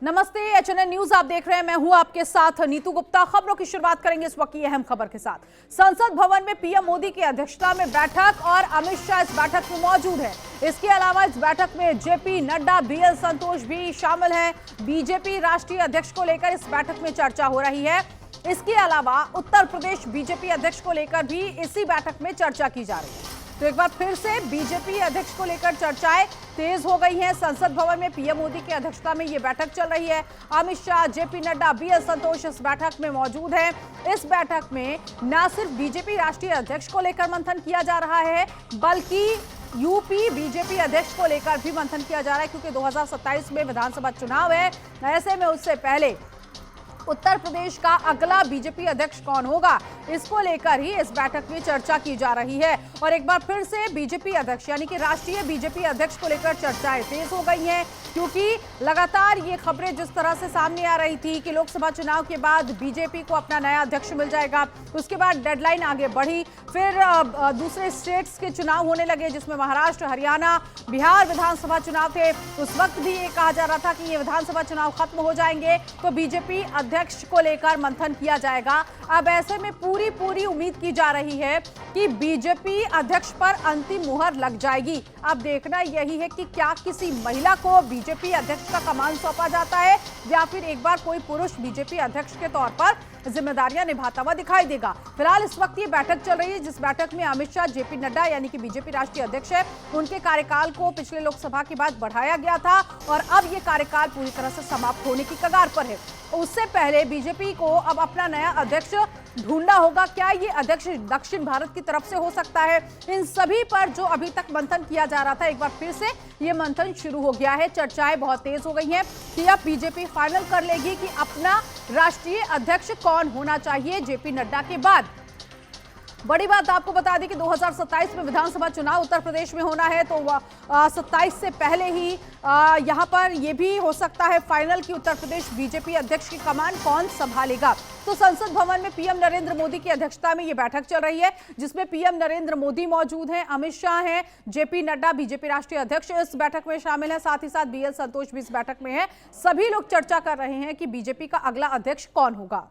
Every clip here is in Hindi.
नमस्ते, एचएनएन न्यूज आप देख रहे हैं। मैं हूं आपके साथ नीतू गुप्ता। खबरों की शुरुआत करेंगे इस वक्त की अहम खबर के साथ। संसद भवन में पीएम मोदी की अध्यक्षता में बैठक और अमित शाह इस बैठक में मौजूद है। इसके अलावा इस बैठक में जेपी नड्डा, बीएल संतोष भी शामिल हैं। बीजेपी राष्ट्रीय अध्यक्ष को लेकर इस बैठक में चर्चा हो रही है। इसके अलावा उत्तर प्रदेश बीजेपी अध्यक्ष को लेकर भी इसी बैठक में चर्चा की जा रही है। तो एक बार फिर से बीजेपी अध्यक्ष को लेकर चर्चाएं तेज हो गई हैं। संसद भवन में पीएम मोदी की अध्यक्षता में ये बैठक चल रही है। अमित शाह, जेपी नड्डा, बीएल संतोष इस बैठक में मौजूद हैं। इस बैठक में न सिर्फ बीजेपी राष्ट्रीय अध्यक्ष को लेकर मंथन किया जा रहा है, बल्कि यूपी बीजेपी अध्यक्ष को लेकर भी मंथन किया जा रहा है, क्योंकि 2027 में विधानसभा चुनाव है। ऐसे में उससे पहले उत्तर प्रदेश का अगला बीजेपी अध्यक्ष कौन होगा, इसको लेकर ही इस बैठक में चर्चा की जा रही है। और एक बार फिर से बीजेपी अध्यक्ष यानी कि राष्ट्रीय बीजेपी अध्यक्ष को लेकर चर्चाएं तेज हो गई हैं, क्योंकि लगातार ये खबरें जिस तरह से सामने आ रही थी कि लोकसभा चुनाव के बाद बीजेपी को अपना नया अध्यक्ष मिल जाएगा, उसके बाद डेडलाइन आगे बढ़ी, फिर दूसरे स्टेट्स के चुनाव होने लगे, जिसमें महाराष्ट्र, हरियाणा, बिहार विधानसभा चुनाव थे। उस वक्त भी ये कहा जा रहा था कि ये विधानसभा चुनाव खत्म हो जाएंगे तो बीजेपी अध्यक्ष को लेकर मंथन किया जाएगा। अब ऐसे में पूरी उम्मीद की जा रही है कि बीजेपी अध्यक्ष पर अंतिम मुहर लग जाएगी। अब देखना यही है कि क्या किसी महिला को बीजेपी अध्यक्ष का कमान सौंपा जाता है या फिर एक बार कोई पुरुष बीजेपी अध्यक्ष के तौर पर जिम्मेदारियां निभाता हुआ दिखाई देगा। फिलहाल इस वक्त ये बैठक चल रही है, जिस बैठक में अमित शाह, जेपी नड्डा यानी कि बीजेपी राष्ट्रीय अध्यक्ष है, उनके कार्यकाल को पिछले लोकसभा के बाद बढ़ाया गया था और अब ये कार्यकाल पूरी तरह से समाप्त होने की कगार पर है। उससे पहले बीजेपी को अब अपना नया अध्यक्ष ढूंढना होगा। क्या ये अध्यक्ष दक्षिण भारत की तरफ से हो सकता है? इन सभी पर जो अभी तक मंथन किया जा रहा था, एक बार फिर से ये मंथन शुरू हो गया है। चर्चाएं बहुत तेज हो गई हैं कि अब बीजेपी फाइनल कर लेगी कि अपना राष्ट्रीय अध्यक्ष कौन होना चाहिए जेपी नड्डा के बाद। बड़ी बात आपको बता दें कि 2027 में विधानसभा चुनाव उत्तर प्रदेश में होना है, तो 27 से पहले ही यहां पर यह भी हो सकता है फाइनल कि उत्तर प्रदेश बीजेपी अध्यक्ष की कमान कौन संभालेगा। तो संसद भवन में पीएम नरेंद्र मोदी की अध्यक्षता में यह बैठक चल रही है, जिसमें पीएम नरेंद्र मोदी मौजूद हैं, अमित शाह हैं, जेपी नड्डा बीजेपी राष्ट्रीय अध्यक्ष इस बैठक में शामिल है, साथ ही साथ बीएल संतोष भी इस बैठक में है। सभी लोग चर्चा कर रहे हैं कि बीजेपी का अगला अध्यक्ष कौन होगा।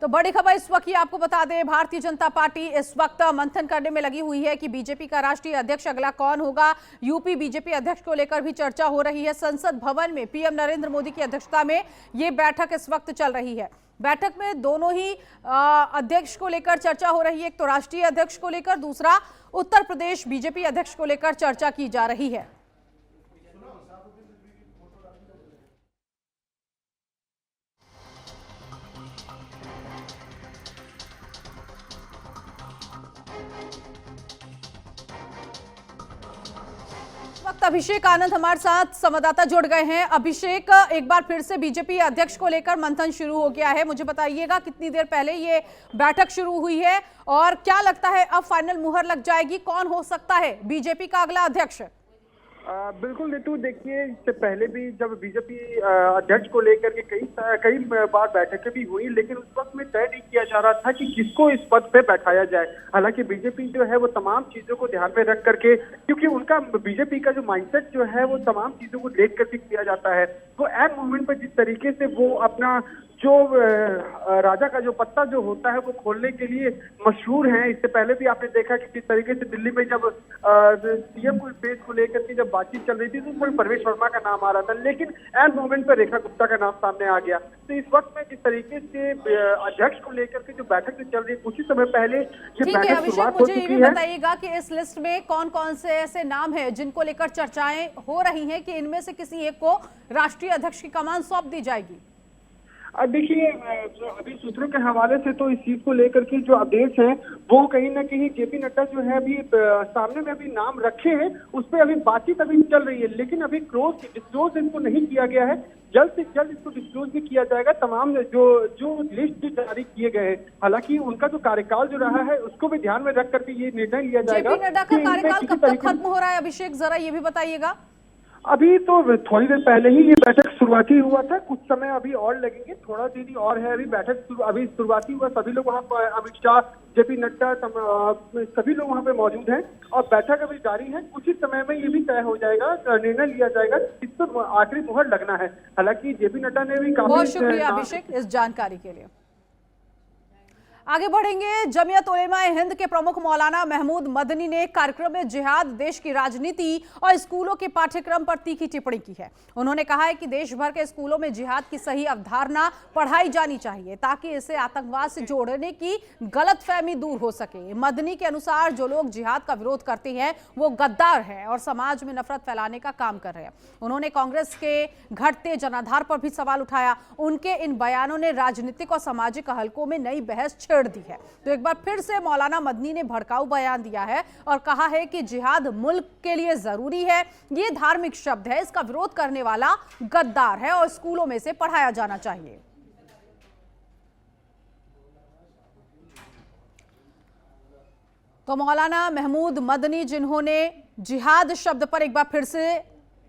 तो बड़ी खबर इस वक्त आपको बता दें, भारतीय जनता पार्टी इस वक्त मंथन करने में लगी हुई है कि बीजेपी का राष्ट्रीय अध्यक्ष अगला कौन होगा। यूपी बीजेपी अध्यक्ष को लेकर भी चर्चा हो रही है। संसद भवन में पीएम नरेंद्र मोदी की अध्यक्षता में ये बैठक इस वक्त चल रही है। बैठक में दोनों ही अध्यक्ष को लेकर चर्चा हो रही है। एक तो राष्ट्रीय अध्यक्ष को लेकर, दूसरा उत्तर प्रदेश बीजेपी अध्यक्ष को लेकर चर्चा की जा रही है। वक्त अभिषेक आनंद हमारे साथ संवाददाता जुड़ गए हैं। अभिषेक, एक बार फिर से बीजेपी अध्यक्ष को लेकर मंथन शुरू हो गया है। मुझे बताइएगा कितनी देर पहले ये बैठक शुरू हुई है और क्या लगता है अब फाइनल मुहर लग जाएगी, कौन हो सकता है बीजेपी का अगला अध्यक्ष? बिल्कुल नीतू, देखिए इससे पहले भी जब बीजेपी अध्यक्ष को लेकर के कई बार बैठकें भी हुई, लेकिन उस वक्त में तय नहीं किया जा रहा था कि किसको इस पद पे बैठाया जाए। हालांकि बीजेपी जो है वो तमाम चीजों को ध्यान में रख करके, क्योंकि उनका बीजेपी का जो माइंडसेट जो है वो तमाम चीजों को देख करके किया जाता है। तो एन मोमेंट पर जिस तरीके से वो अपना जो राजा का जो पत्ता जो होता है वो खोलने के लिए मशहूर हैं। इससे पहले भी आपने देखा कि किस तरीके से दिल्ली में जब सीएम को पेज को लेकर के जब बातचीत चल रही थी तो उसमें परवेश वर्मा का नाम आ रहा था, लेकिन एन मोमेंट पर रेखा गुप्ता का नाम सामने आ गया। तो इस वक्त में जिस तरीके से अध्यक्ष को लेकर के जो बैठक जो चल रही है, कुछ ही समय पहले ये बैठक शुरुआत हो चुकी है। बताइएगा कि इस लिस्ट में कौन कौन से ऐसे नाम है जिनको लेकर चर्चाएं हो रही है कि इनमें से किसी एक को राष्ट्रीय अध्यक्ष की कमान सौंप दी जाएगी? देखिए, अभी सूत्रों के हवाले से तो इस चीज को लेकर के जो अपडेट्स हैं वो कहीं ना कहीं जेपी नड्डा जो है अभी सामने में अभी नाम रखे हैं, उस पर अभी बातचीत अभी चल रही है, लेकिन अभी डिस्क्लोज इसको नहीं किया गया है। जल्द से जल्द इसको डिस्क्लोज भी किया जाएगा। तमाम जो लिस्ट जारी किए गए हैं, हालांकि उनका जो कार्यकाल जो रहा है उसको भी ध्यान में रख करके ये निर्णय लिया जाएगा। जेपी नड्डा का कार्यकाल कब तक खत्म हो रहा है अभिषेक, जरा ये भी बताइएगा। अभी तो थोड़ी देर पहले ही ये बैठक शुरुआती हुआ था, कुछ समय अभी और लगेंगे, थोड़ा दिन ही और है। अभी बैठक अभी शुरुआती हुआ, सभी लोग वहाँ पर, अमित शाह, जेपी नड्डा, सभी लोग वहाँ पे मौजूद हैं और बैठक अभी जारी है। कुछ ही समय में ये भी तय हो जाएगा, निर्णय लिया जाएगा किस पर आखिरी मुहर लगना है। हालांकि जेपी नड्डा ने भी काफी। बहुत शुक्रिया अभिषेक इस जानकारी के लिए। आगे बढ़ेंगे। जमीयत उलेमा ए हिंद के प्रमुख मौलाना महमूद मदनी ने कार्यक्रम में जिहाद, देश की राजनीति और स्कूलों के पाठ्यक्रम पर तीखी टिप्पणी की है। उन्होंने कहा है कि देश भर के स्कूलों में जिहाद की सही अवधारणा पढ़ाई जानी चाहिए ताकि इसे आतंकवाद से जोड़ने की गलतफहमी दूर हो सके। मदनी के अनुसार जो लोग जिहाद का विरोध करते हैं वो गद्दार हैं और समाज में नफरत फैलाने का काम कर रहे हैं। उन्होंने कांग्रेस के घटते जनाधार पर भी सवाल उठाया। उनके इन बयानों ने राजनीतिक और सामाजिक हलकों में नई बहस दी है। तो एक बार फिर से मौलाना मदनी ने भड़काऊ बयान दिया है और कहा है कि जिहाद मुल्क के लिए जरूरी है। ये धार्मिक शब्द है, इसका विरोध करने वाला गद्दार है और स्कूलों में से पढ़ाया जाना चाहिए। तो मौलाना महमूद मदनी जिन्होंने जिहाद शब्द पर एक बार फिर से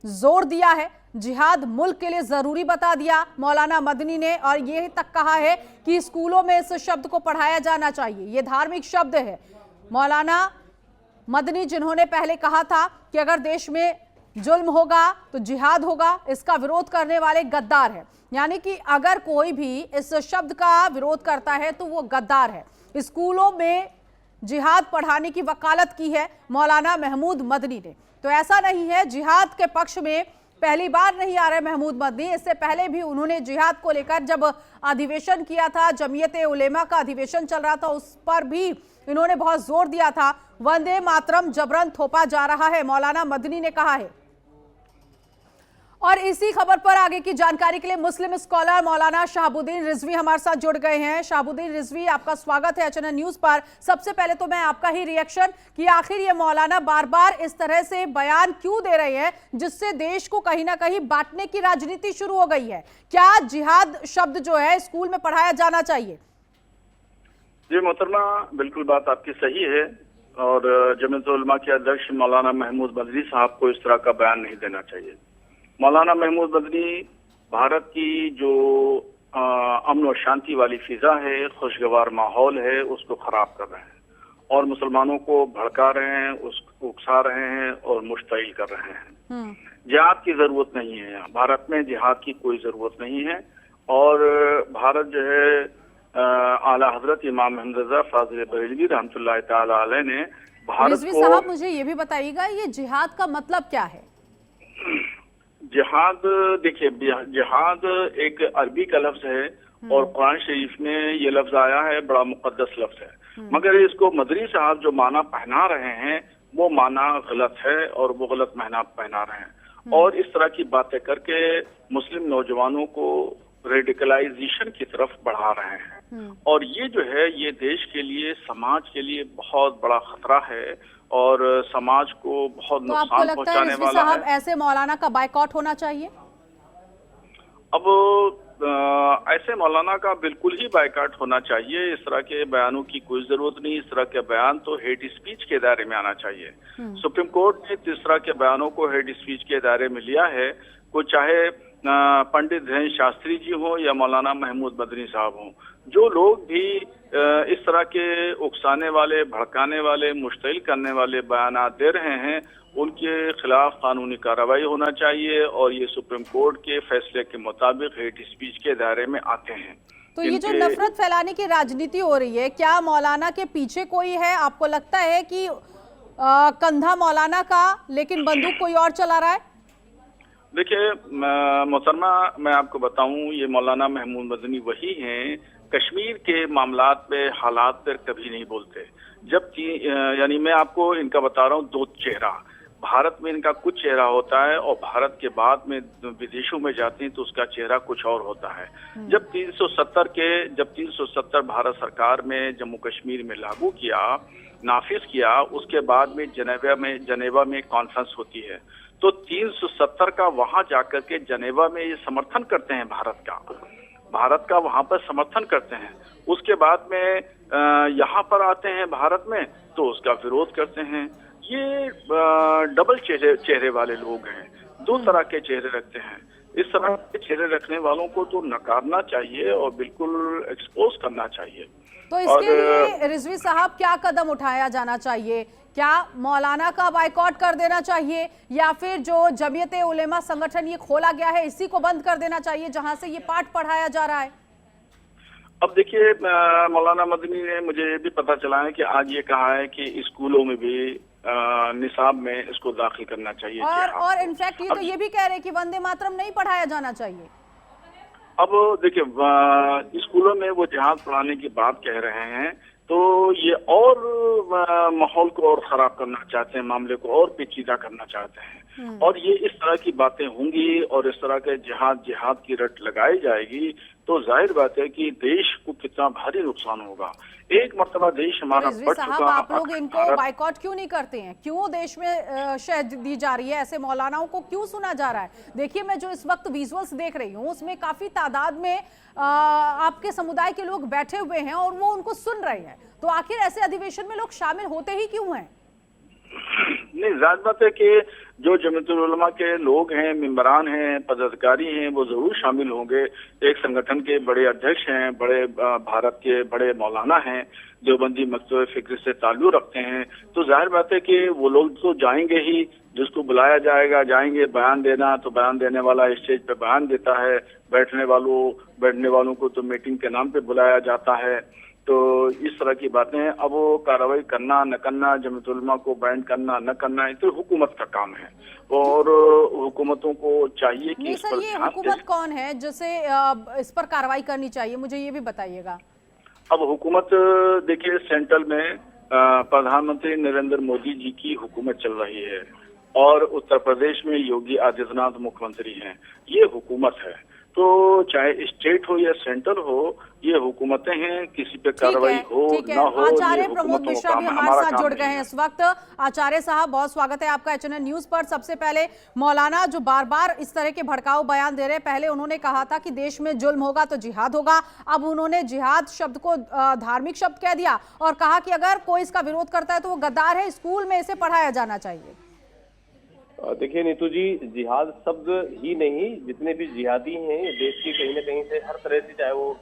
जोर दिया है, जिहाद मुल्क के लिए जरूरी बता दिया मौलाना मदनी ने और ये तक कहा है कि स्कूलों में इस शब्द को पढ़ाया जाना चाहिए, ये धार्मिक शब्द है। मौलाना मदनी जिन्होंने पहले कहा था कि अगर देश में जुल्म होगा तो जिहाद होगा, इसका विरोध करने वाले गद्दार है, यानी कि अगर कोई भी इस शब्द का विरोध करता है तो वो गद्दार है। स्कूलों में जिहाद पढ़ाने की वकालत की है मौलाना महमूद मदनी ने। तो ऐसा नहीं है जिहाद के पक्ष में पहली बार नहीं आ रहे महमूद मदनी, इससे पहले भी उन्होंने जिहाद को लेकर जब अधिवेशन किया था, जमीयत उलेमा का अधिवेशन चल रहा था, उस पर भी इन्होंने बहुत जोर दिया था। वंदे मातरम जबरन थोपा जा रहा है, मौलाना मदनी ने कहा है। और इसी खबर पर आगे की जानकारी के लिए मुस्लिम स्कॉलर मौलाना शहाबुद्दीन रिजवी हमारे साथ जुड़ गए हैं। शहाबुद्दीन रिजवी, आपका स्वागत है एचएनएन न्यूज पर। सबसे पहले तो मैं आपका ही रिएक्शन कि आखिर ये मौलाना बार बार इस तरह से बयान क्यों दे रहे हैं जिससे देश को कहीं ना कहीं बांटने की राजनीति शुरू हो गई है। क्या जिहाद शब्द जो है स्कूल में पढ़ाया जाना चाहिए? जी मोहतरमा, बिल्कुल बात आपकी सही है और जमीयत उलमा के अध्यक्ष मौलाना महमूद मदनी साहब को इस तरह का बयान नहीं देना चाहिए। मौलाना महमूद मदनी भारत की जो अमन और शांति वाली फिजा है, खुशगवार माहौल है, उसको खराब कर रहे हैं और मुसलमानों को भड़का रहे हैं, उसको उकसा रहे हैं और मुश्तइल कर रहे हैं। जिहाद की जरूरत नहीं है, यहाँ भारत में जिहाद की कोई जरूरत नहीं है। और भारत जो है आला हजरत इमाम अहमद रजा फाजिल बरेलवी रहमतुल्लाह तआला अलैह ने भारत को। साहब मुझे ये भी बताइएगा, ये जिहाद का मतलब क्या है? जिहाद, देखिए जिहाद एक अरबी का लफ्ज है और कुरान शरीफ में ये लफ्ज आया है, बड़ा मुकद्दस लफ्ज है, मगर इसको मदनी साहब जो माना पहना रहे हैं वो माना गलत है और वो गलत माना पहना रहे हैं और इस तरह की बातें करके मुस्लिम नौजवानों को रेडिकलाइजेशन की तरफ बढ़ा रहे हैं और ये जो है ये देश के लिए, समाज के लिए बहुत बड़ा खतरा है और समाज को बहुत नुकसान पहुंचाने वाला है। ऐसे मौलाना का बायकॉट होना चाहिए? अब ऐसे मौलाना का बिल्कुल ही बायकॉट होना चाहिए। इस तरह के बयानों की कोई जरूरत नहीं। इस तरह के बयान तो हेट स्पीच के दायरे में आना चाहिए। सुप्रीम कोर्ट ने इस तरह के बयानों को हेट स्पीच के दायरे में लिया है। कोई चाहे पंडित धीरेन्द्र शास्त्री जी हो या मौलाना महमूद मदनी साहब हो, जो लोग भी इस तरह के उकसाने वाले, भड़काने वाले, मुश्तिल करने वाले बयानात दे रहे हैं, उनके खिलाफ कानूनी कार्रवाई होना चाहिए और ये सुप्रीम कोर्ट के फैसले के मुताबिक हेट स्पीच के दायरे में आते हैं। तो ये जो नफरत फैलाने की राजनीति हो रही है, क्या मौलाना के पीछे कोई है? आपको लगता है कि कंधा मौलाना का लेकिन बंदूक कोई और चला रहा है? देखिए मोहतरमा, मैं आपको बताऊं, ये मौलाना महमूद मदनी वही हैं, कश्मीर के मामलात पे, हालात पर कभी नहीं बोलते। जब यानी मैं आपको इनका बता रहा हूँ दो चेहरा, भारत में इनका कुछ चेहरा होता है और भारत के बाद में विदेशों में जाते हैं तो उसका चेहरा कुछ और होता है। जब 370 भारत सरकार में जम्मू कश्मीर में लागू किया, नाफिज किया, उसके बाद में जनेवा में कॉन्फ्रेंस होती है तो 370 का वहां जाकर के जनेवा में ये समर्थन करते हैं, भारत का वहां पर समर्थन करते हैं। उसके बाद में यहाँ पर आते हैं भारत में तो उसका विरोध करते हैं। ये डबल चेहरे वाले लोग हैं। दो तरह के चेहरे रखते हैं। इस तरह के चेहरे रखने वालों को तो नकारना चाहिए और बिल्कुल एक्सपोज करना चाहिए। तो इसके लिए रिजवी साहब क्या कदम उठाया जाना चाहिए? क्या मौलाना का बायकॉट कर देना चाहिए या फिर जो जमीयत उलेमा संगठन ये खोला गया है इसी को बंद कर देना चाहिए जहां से ये पाठ पढ़ाया जा रहा है? अब देखिए, मौलाना मदनी ने मुझे ये भी पता चला है कि आज ये कहा है कि स्कूलों में भी निसाब में इसको दाखिल करना चाहिए। और इनफैक्ट ये तो ये भी कह रहे हैं कि वंदे मातरम नहीं पढ़ाया जाना चाहिए। अब देखिए, स्कूलों में वो जिहाद पढ़ाने की बात कह रहे हैं तो ये और माहौल को और खराब करना चाहते हैं, मामले को और पेचीदा करना चाहते हैं। और ये इस तरह की बातें होंगी और इस तरह के जिहाद की रट लगाई जाएगी तो जाहिर बात है कि देश को कितना भारी नुकसान होगा। एक मर्तबा देश हमारा बढ़ चुका। आप लोग इनको बायकॉट क्यों नहीं करते हैं? क्यों देश में शह दी जा रही है? ऐसे मौलानाओं को क्यों सुना जा रहा है? देखिए, मैं जो इस वक्त विजुअल्स देख रही हूँ उसमें काफी तादाद में आपके समुदाय के लोग बैठे हुए हैं और वो उनको सुन रहे हैं। तो आखिर ऐसे अधिवेशन में लोग शामिल होते ही क्यों हैं? नहीं, जाहिर बात है कि जो जमीयतुल उलमा के लोग हैं, मेंबरान हैं, पदाधिकारी हैं, वो जरूर शामिल होंगे। एक संगठन के बड़े अध्यक्ष हैं, बड़े भारत के बड़े मौलाना हैं, देवबंदी मकतब फिक्र से ताल्लुक रखते हैं, तो जाहिर बात है कि वो लोग तो जाएंगे ही। जिसको बुलाया जाएगा जाएंगे बयान देना, तो बयान देने वाला स्टेज पे बयान देता है, बैठने वालों को तो मीटिंग के नाम पे बुलाया जाता है। तो इस तरह की बातें, अब वो कार्रवाई करना न करना, जमीयतुल उलमा को बैन करना न करना, ये तो हुकूमत का काम है और हुकूमतों को चाहिए कि इस पर ये हुकूमत कौन है जिसे इस पर कार्रवाई करनी चाहिए, मुझे ये भी बताइएगा। अब हुकूमत देखिए, सेंट्रल में प्रधानमंत्री नरेंद्र मोदी जी की हुकूमत चल रही है और उत्तर प्रदेश में योगी आदित्यनाथ मुख्यमंत्री हैं। ये हुकूमत है, तो चाहे स्टेट हो या सेंटर हो, ये हुकूमतें हैं। किसी पे कार्रवाई हो ना हो, आचार्य प्रमोद मिश्रा भी हमारे साथ जुड़ गए हैं इस वक्त। आचार्य साहब, बहुत स्वागत है आपका HNN न्यूज पर। सबसे पहले मौलाना जो बार बार इस तरह के भड़काऊ बयान दे रहे हैं, पहले उन्होंने कहा था कि देश में जुल्म होगा तो जिहाद होगा, अब उन्होंने जिहाद शब्द को धार्मिक शब्द कह दिया और कहा कि अगर कोई इसका विरोध करता है तो वो गद्दार है, स्कूल में इसे पढ़ाया जाना चाहिए। देखिए नीतू जी, जिहाद शब्द ही नहीं, जितने भी जिहादी हैं देश के कहीं ना कहीं से हर तरह से, चाहे वो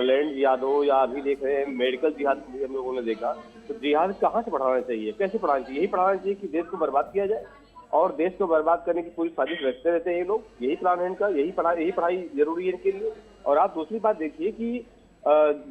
लैंड जिहाद हो या अभी देख रहे हैं मेडिकल जिहाद हम लोगों ने देखा, तो जिहाद कहाँ से पढ़ाना चाहिए, कैसे पढ़ाना चाहिए? यही पढ़ाना चाहिए कि देश को बर्बाद किया जाए और देश को बर्बाद करने की पूरी साजिश रचते रहते हैं ये लोग। यही प्लान है इनका, यही पढ़ाई जरूरी है इनके लिए। और आप दूसरी बात देखिए कि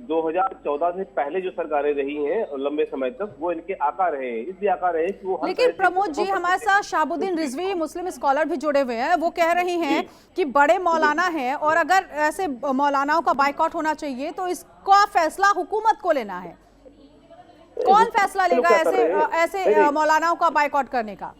2014 से पहले जो सरकारें रही हैं लंबे समय तक, वो इनके आका रहे हैं, इसलिए आका रहे कि वो। लेकिन प्रमोद जी, हमारे साथ शाहबुद्दीन रिजवी मुस्लिम स्कॉलर भी जुड़े हुए हैं, वो कह रही हैं कि बड़े मौलाना हैं और अगर ऐसे मौलानाओं का बायकॉट होना चाहिए तो इसका फैसला हुकूमत को लेना है। कौन फैसला लेगा ऐसे मौलानाओं का बायकॉट करने का?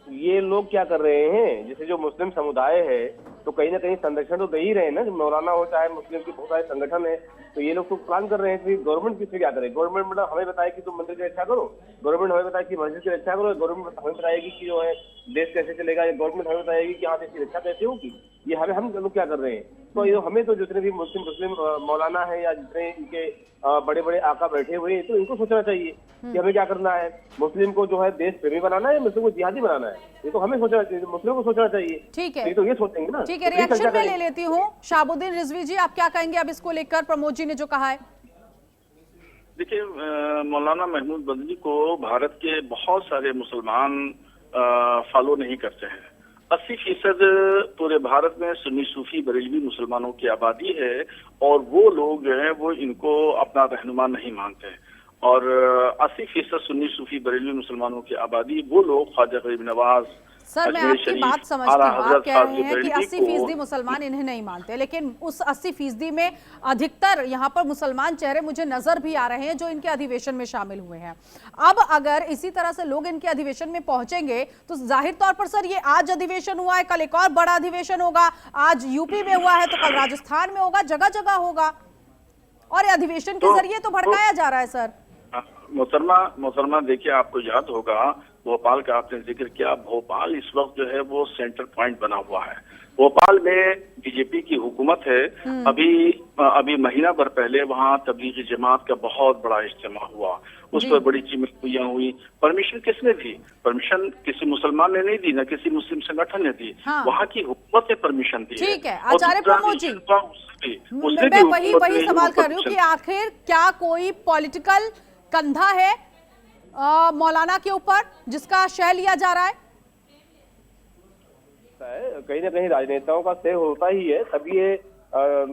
ये लोग क्या कर रहे हैं, जैसे जो मुस्लिम समुदाय है तो कहीं ना कहीं संरक्षण तो दे ही रहे हैं ना, मौलाना हो चाहे मुस्लिम के बहुत सारे संगठन है, तो ये लोग तो प्लान कर रहे हैं कि गवर्नमेंट किससे क्या करे। गवर्नमेंट मतलब हमें बताए कि तुम मंदिर की रक्षा करो, गवर्नमेंट हमें बताए कि मस्जिद की रक्षा करो, गवर्नमेंट हमें बताएगी कि जो है देश कैसे चलेगा, या गवर्नमेंट हमें बताएगी कि हाँ देश की रक्षा कैसे होगी। ये हम लोग क्या कर रहे हैं? तो ये हमें तो जितने भी मुस्लिम मौलाना है या जितने इनके बड़े बड़े आका बैठे हुए हैं, तो इनको सोचना चाहिए कि हमें क्या करना है। मुस्लिम को जो है देश प्रेमी बनाना है, मुस्लिम को जिहादी बनाना है, ये तो हमें सोचना चाहिए, मुस्लिम को सोचना चाहिए। ठीक है, तो ये सोचेंगे ना। ठीक है, रिएक्शन में ले लेती हूँ। शाहबुद्दीन रिजवी जी, आप क्या कहेंगे अब इसको लेकर प्रमोद जी ने जो कहा है? देखिए, मौलाना महमूद बदनी को भारत के बहुत सारे मुसलमान फॉलो नहीं करते हैं। 80% पूरे भारत में सुन्नी सूफी बरेलवी मुसलमानों की आबादी है और वो लोग जो हैं वो इनको अपना रहनुमा नहीं मानते। और 80% सुन्नी सूफी बरेलवी मुसलमानों की आबादी, वो लोग ख्वाजा गरीब नवाज, सर मैं आपकी बात समझती हूँ, आप कह रहे हैं कि 80% मुसलमान इन्हें नहीं मानते, लेकिन उस 80% में अधिकतर यहाँ पर मुसलमान चेहरे मुझे नजर भी आ रहे हैं जो इनके अधिवेशन में शामिल हुए हैं। अब अगर इसी तरह से लोग इनके अधिवेशन में पहुंचेंगे तो जाहिर तौर पर सर, ये आज अधिवेशन हुआ है, कल एक और बड़ा अधिवेशन होगा, आज यूपी में हुआ है तो कल राजस्थान में होगा, जगह जगह होगा, और अधिवेशन के जरिए तो भड़काया जा रहा है। सर मोहतरमा देखिए, आपको याद होगा भोपाल का आपने जिक्र किया, भोपाल इस वक्त जो है वो सेंटर पॉइंट बना हुआ है। भोपाल में बीजेपी की हुकूमत है। अभी महीना भर पहले वहाँ तबलीगी जमात का बहुत बड़ा इज्तिमा हुआ, उस पर बड़ी चिमकुइयां हुई। परमिशन किसने दी? परमिशन किसी मुसलमान ने नहीं दी, न किसी मुस्लिम संगठन ने दी। वहाँ की हुकूमत ने परमिशन दी। ठीक है आचार्य प्रमोद जी, मैं वही सवाल कर रही हूँ कि आखिर क्या कोई पॉलिटिकल कंधा है मौलाना के ऊपर जिसका शह लिया जा रहा है? कहीं ना कहीं राजनेताओं का शह होता ही है, तभी ये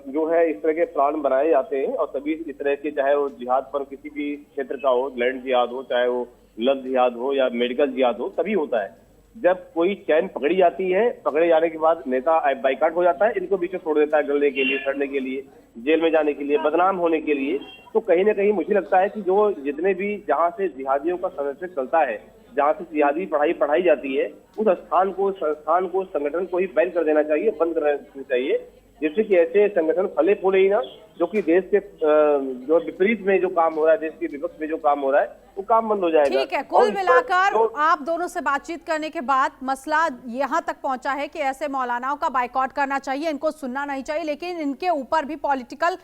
जो है इस तरह के प्लान बनाए जाते हैं और तभी इस तरह के, चाहे वो जिहाद पर किसी भी क्षेत्र का हो, लैंड जिहाद हो, चाहे वो लफ्ज जिहाद हो या मेडिकल जिहाद हो, तभी होता है जब कोई चैन पकड़ी जाती है। पकड़े जाने के बाद नेता बाइकाट हो जाता है, इनको बीच में छोड़ देता है गलने के लिए, सड़ने के लिए, जेल में जाने के लिए, बदनाम होने के लिए। तो कहीं ना कहीं मुझे लगता है कि जो जितने भी जहाँ से जिहादियों का संरक्षण चलता है, जहाँ से जिहादी पढ़ाई जाती है, उस स्थान को, संस्थान को, संगठन को ही बैन कर देना चाहिए, बंद कर देना चाहिए, जिससे कि ऐसे संगठन फले फूले ही ना, जो कि देश के जो विपरीत में जो काम हो रहा है, देश के विपक्ष में जो काम हो रहा है, वो काम बंद हो जाएगा। ठीक है, कुल मिलाकर आप दोनों से बातचीत करने के बाद मसला यहाँ तक पहुंचा है कि ऐसे मौलानाओं का बाइकआउट करना चाहिए, इनको सुनना नहीं चाहिए, लेकिन इनके ऊपर भी पॉलिटिकल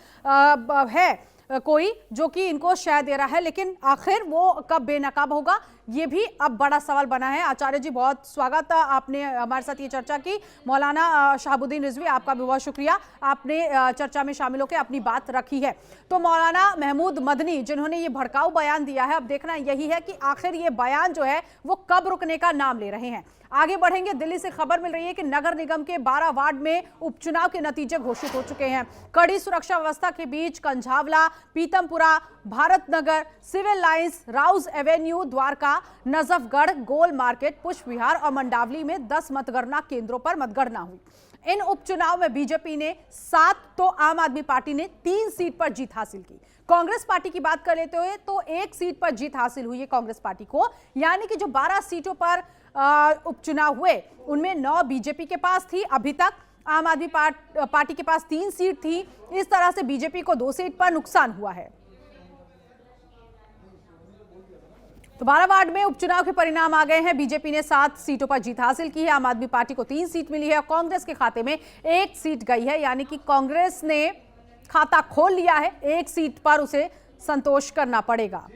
है कोई जो कि इनको शह दे रहा है, लेकिन आखिर वो कब बेनकाब होगा ये भी अब बड़ा सवाल बना है। आचार्य जी बहुत स्वागत, आपने हमारे साथ ये चर्चा की। मौलाना शहाबुद्दीन रिजवी आपका भी बहुत शुक्रिया, आपने चर्चा में शामिल होकर अपनी बात रखी है। तो मौलाना महमूद मदनी जिन्होंने ये भड़काऊ बयान दिया है, अब देखना यही है कि आखिर ये बयान जो है वो कब रुकने का नाम ले रहे हैं। आगे बढ़ेंगे, दिल्ली से खबर मिल रही है कि नगर निगम के 12 वार्ड में उपचुनाव के नतीजे घोषित हो चुके हैं। कड़ी सुरक्षा व्यवस्था के बीच Kanjhawala, Pitampura, Bharat Nagar, Civil Lines, Rouse Avenue, Dwarka, Najafgarh, Gol Market, Pushp Vihar और मंडावली में 10 मतगणना केंद्रों पर मतगणना हुई। इन उपचुनाव में बीजेपी ने 7 तो आम आदमी पार्टी ने 3 सीट पर जीत हासिल की। कांग्रेस पार्टी की बात कर लेते हुए तो 1 सीट पर जीत हासिल हुई है कांग्रेस पार्टी को, यानी कि जो 12 सीटों पर उपचुनाव हुए उनमें 9 बीजेपी के पास थी। अभी तक आम आदमी पार्टी के पास 3 सीट थी। इस तरह से बीजेपी को 2 सीट पर नुकसान हुआ है। तो 12 वार्ड में उपचुनाव के परिणाम आ गए हैं। बीजेपी ने 7 सीटों पर जीत हासिल की है, आम आदमी पार्टी को 3 सीट मिली है और कांग्रेस के खाते में 1 सीट गई है, यानी कि कांग्रेस ने खाता खोल लिया है। 1 सीट पर उसे संतोष करना पड़ेगा।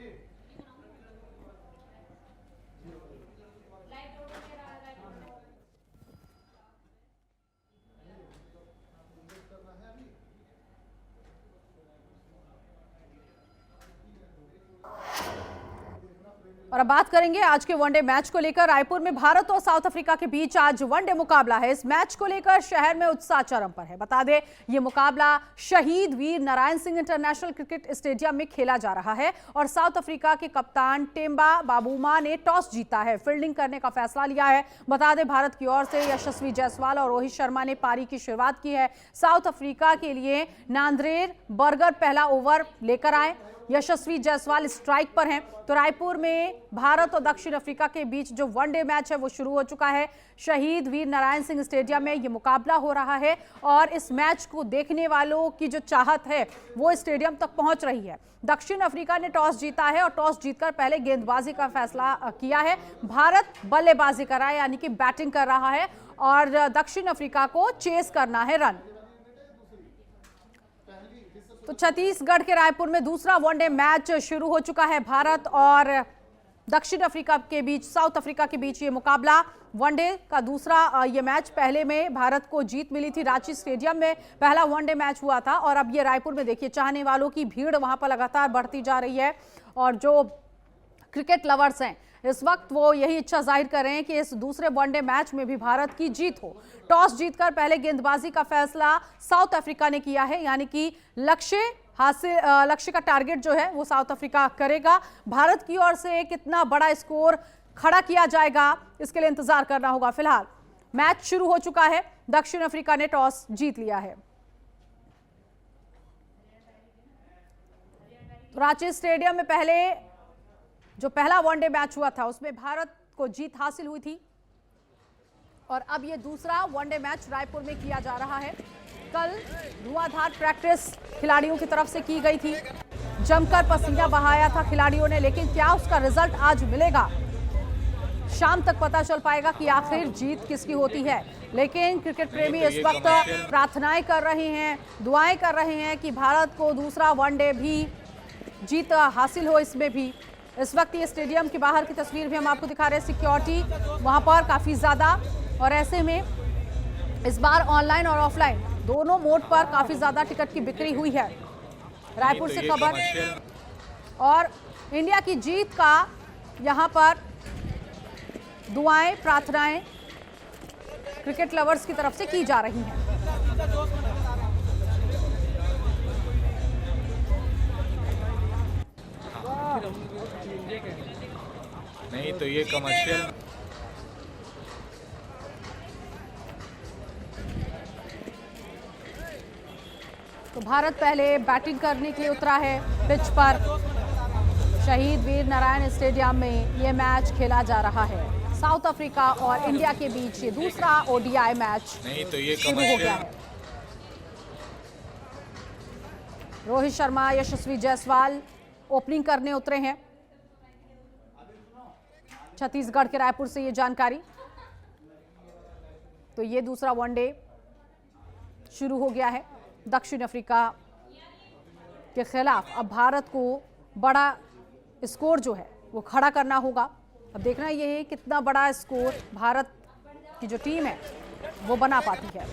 और अब बात करेंगे आज के वनडे मैच को लेकर। रायपुर में भारत और साउथ अफ्रीका के बीच आज वनडे मुकाबला है। इस मैच को लेकर शहर में उत्साह चरम पर है। बता दें, यह मुकाबला Shaheed Veer Narayan Singh International Cricket Stadium में खेला जा रहा है और साउथ अफ्रीका के कप्तान टेम्बा बाबूमा ने टॉस जीता है, फील्डिंग करने का फैसला लिया है। बता दें, भारत की ओर से यशस्वी जायसवाल और रोहित शर्मा ने पारी की शुरुआत की है। साउथ अफ्रीका के लिए नांद्रेर बर्गर पहला ओवर लेकर आए। यशस्वी जायसवाल स्ट्राइक पर हैं। तो रायपुर में भारत और दक्षिण अफ्रीका के बीच जो वनडे मैच है वो शुरू हो चुका है। शहीद वीर नारायण सिंह स्टेडियम में ये मुकाबला हो रहा है और इस मैच को देखने वालों की जो चाहत है वो स्टेडियम तक पहुंच रही है। दक्षिण अफ्रीका ने टॉस जीता है और टॉस जीतकर पहले गेंदबाजी का फैसला किया है। भारत बल्लेबाजी कर रहा है, यानी कि बैटिंग कर रहा है और दक्षिण अफ्रीका को चेस करना है रन। तो छत्तीसगढ़ के रायपुर में दूसरा वनडे मैच शुरू हो चुका है। भारत और दक्षिण अफ्रीका के बीच, साउथ अफ्रीका के बीच ये मुकाबला। वनडे का दूसरा ये मैच, पहले में भारत को जीत मिली थी, रांची स्टेडियम में पहला वनडे मैच हुआ था और अब ये रायपुर में देखिए चाहने वालों की भीड़ वहां पर लगातार बढ़ती जा रही है और जो क्रिकेट लवर्स हैं इस वक्त वो यही इच्छा जाहिर कर रहे हैं कि इस दूसरे वनडे मैच में भी भारत की जीत हो। टॉस जीतकर पहले गेंदबाजी का फैसला साउथ अफ्रीका ने किया है, यानी कि लक्ष्य का टारगेट जो है वो साउथ अफ्रीका करेगा। भारत की ओर से कितना बड़ा स्कोर खड़ा किया जाएगा इसके लिए इंतजार करना होगा। फिलहाल मैच शुरू हो चुका है, दक्षिण अफ्रीका ने टॉस जीत लिया है। तो रांची स्टेडियम में जो पहला वनडे मैच हुआ था उसमें भारत को जीत हासिल हुई थी और अब ये दूसरा वनडे मैच रायपुर में किया जा रहा है। कल धुआंधार प्रैक्टिस खिलाड़ियों की तरफ से की गई थी, जमकर पसीना बहाया था खिलाड़ियों ने, लेकिन क्या उसका रिजल्ट आज मिलेगा? शाम तक पता चल पाएगा कि आखिर जीत किसकी होती है। लेकिन क्रिकेट प्रेमी इस वक्त प्रार्थनाएं कर रहे हैं, दुआएं कर रहे हैं कि भारत को दूसरा वनडे भी जीत हासिल हो। इसमें भी इस वक्त ये स्टेडियम के बाहर की तस्वीर भी हम आपको दिखा रहे हैं। सिक्योरिटी वहां पर काफी ज्यादा, और ऐसे में इस बार ऑनलाइन और ऑफलाइन दोनों मोड पर काफी ज्यादा टिकट की बिक्री हुई है। रायपुर से खबर, और इंडिया की जीत का यहां पर दुआएं प्रार्थनाएं क्रिकेट लवर्स की तरफ से की जा रही हैं। नहीं तो ये कमर्शियल तो भारत पहले बैटिंग करने के लिए उतरा है पिच पर। शहीद वीर नारायण स्टेडियम में ये मैच खेला जा रहा है। साउथ अफ्रीका और इंडिया के बीच ये दूसरा ओडीआई मैच नहीं तो ये शुरू हो गया है। रोहित शर्मा, यशस्वी जायसवाल ओपनिंग करने उतरे हैं। छत्तीसगढ़ के रायपुर से ये जानकारी। तो ये दूसरा वनडे शुरू हो गया है। दक्षिण अफ्रीका के खिलाफ अब भारत को बड़ा स्कोर जो है वो खड़ा करना होगा। अब देखना ये है कितना बड़ा स्कोर भारत की जो टीम है वो बना पाती है।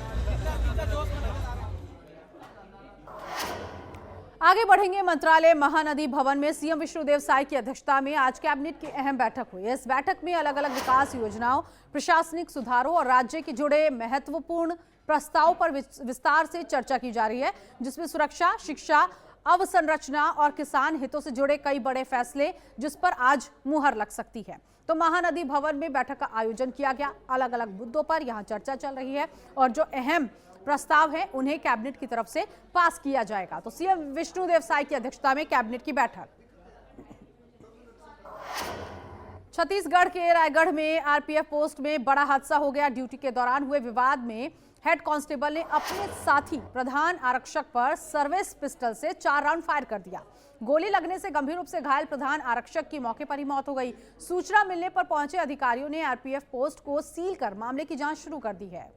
आगे बढ़ेंगे। मंत्रालय महानदी भवन में सीएम विष्णुदेव साय की अध्यक्षता में आज कैबिनेट की अहम बैठक हुई। इस बैठक में अलग अलग विकास योजनाओं, प्रशासनिक सुधारों और राज्य के जुड़े महत्वपूर्ण प्रस्ताव पर विस्तार से चर्चा की जा रही है, जिसमें सुरक्षा, शिक्षा, अवसंरचना और किसान हितों से जुड़े कई बड़े फैसले जिस पर आज मुहर लग सकती है। तो महानदी भवन में बैठक का आयोजन किया गया। अलग अलग मुद्दों पर यहां चर्चा चल रही है और जो अहम प्रस्ताव है उन्हें कैबिनेट की तरफ से पास किया जाएगा। तो सीएम विष्णुदेव साय की अध्यक्षता में कैबिनेट की बैठक। छत्तीसगढ़ के रायगढ़ में आरपीएफ पोस्ट में बड़ा हादसा हो गया। ड्यूटी के दौरान हुए विवाद में हेड कांस्टेबल ने अपने साथी प्रधान आरक्षक पर सर्विस पिस्टल से 4 राउंड फायर कर दिया। गोली लगने से गंभीर रूप से घायल प्रधान आरक्षक की मौके पर ही मौत हो गई। सूचना मिलने पर पहुंचे अधिकारियों ने आरपीएफ पोस्ट को सील कर मामले की जांच शुरू कर दी है।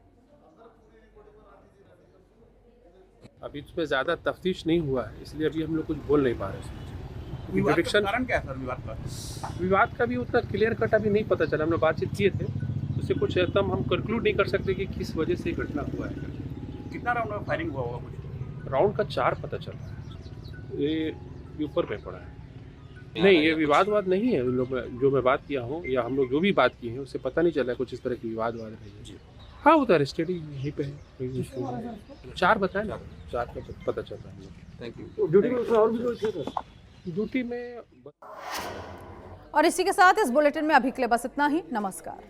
अभी इस पे ज्यादा तफ्तीश नहीं हुआ है, इसलिए अभी हम लोग कुछ बोल नहीं पा रहे। कारण क्या है सर विवाद का? विवाद का भी उतना क्लियर कट अभी नहीं पता चला। हम लोग बातचीत किए थे, उससे कुछ एकदम हम कंक्लूड नहीं कर सकते कि किस वजह से घटना हुआ है। कितना राउंड में फायरिंग हुआ होगा कुछ? राउंड का 4 पता चल रहा है। ये ऊपर में पड़ा है। नहीं, ये विवाद नहीं है। लोग जो मैं बात किया हूँ या हम लोग जो भी बात की है उससे पता नहीं चला कुछ इस तरह की विवाद रही है। हाँ, वो तो अरेस्टेड यहीं पे है। 4 बताए ना, 4 का पता चल रहा है। Thank you. ड्यूटी में और भी कोई थे? ड्यूटी में। और इसी के साथ इस बुलेटिन में अभी के लिए बस इतना ही। नमस्कार।